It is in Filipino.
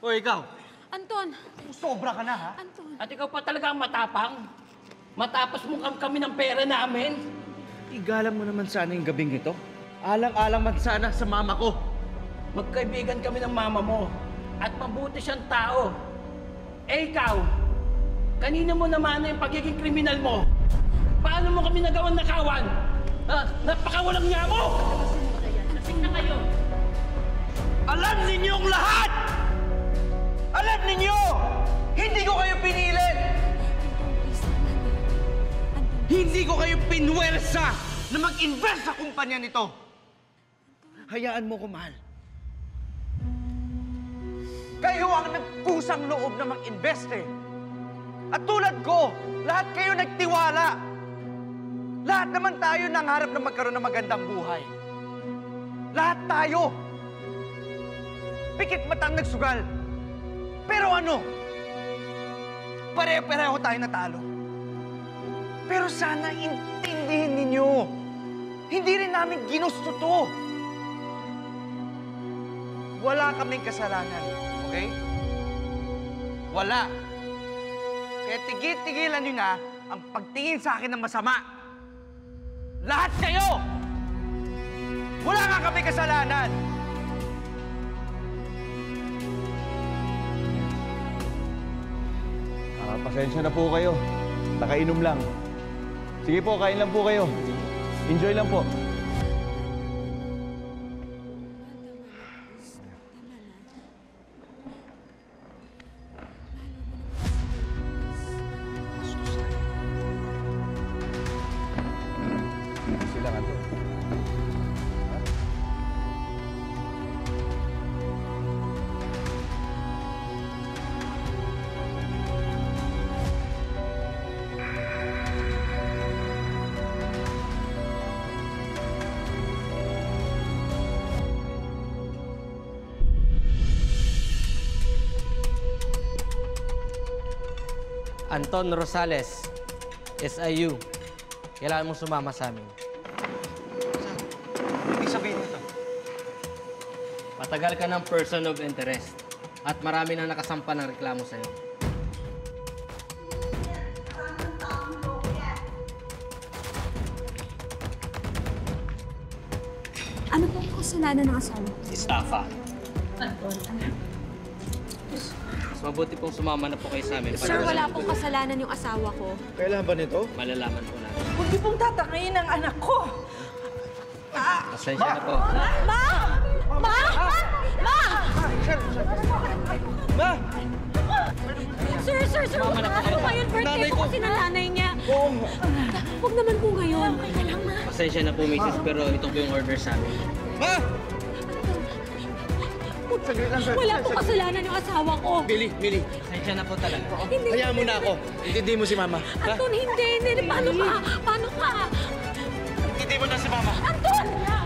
O ikaw? Anton! Sobra ka na, ha? Anton! At ikaw pa talaga ang matapang? Matapos mo kami ng pera namin? Igalang mo naman sana yung gabing ito. Alang-alang man sana sa mama ko. Magkaibigan kami ng mama mo. At mabuti siyang tao. Eh ikaw, kanina mo naman yung pagiging kriminal mo. Paano mo kami nagawang nakawan? Napakawalang niya mo! Lasing na kayo! Alam ninyong lahat! Alam ninyo! Hindi ko kayo pinilit! Hindi ko kayo pinwersa na mag-invest sa kumpanya nito! Hayaan mo ko, mahal. Kayo ang nagkusang loob na mag-invest eh. At tulad ko, lahat kayo nagtiwala. Lahat naman tayo nangharap na magkaroon ng magandang buhay. Lahat tayo. Pikit matang nagsugal. Pero ano? Pare-pareho tayo natalo. Pero sana intindihin ninyo. Hindi rin namin ginusto to. Wala kaming kasalanan, okay? Wala. Kaya tigil-tigilan nyo na ang pagtingin sa akin ng masama. Lahat kayo! Wala nga kami kasalanan! Pasensya na po kayo. Nakainom lang. Sige po, kain lang po kayo. Enjoy lang po. Sila nga to. Anton Rosales, SIU. Kailangan mong sumama sa amin. Ibig sabihin nito. Patagal ka ng person of interest at marami nang nakasampa ng reklamo sa'yo. Ano pong kasalanan ng asawa ko? Estafa. Anton, Mas mabuti pong sumama na po kayo sa amin. Sir, wala pong kasalanan yung asawa ko. Kailan ba nito? Malalaman po natin. Huwag niyo pong tatakayin ang anak ko. Pasensya na po. Ma! Ma! Ma! Ma! Sir, Mama na po kayo. ano ba yun? Birthday po kasi ng nanay niya. Oo. Huwag naman po ngayon. Kaya lang, ma. Pasensya na po, Mrs. Pero ito po yung order sa amin. Ma! Wala po kasalanan yung asawa ko. Mili. Pasensya na po talaga. Hindi. Hayaan mo na ako. Intindi mo si Mama. Anton, hindi. Paano ka? Paano ka? Intindi mo na si Mama. Anton!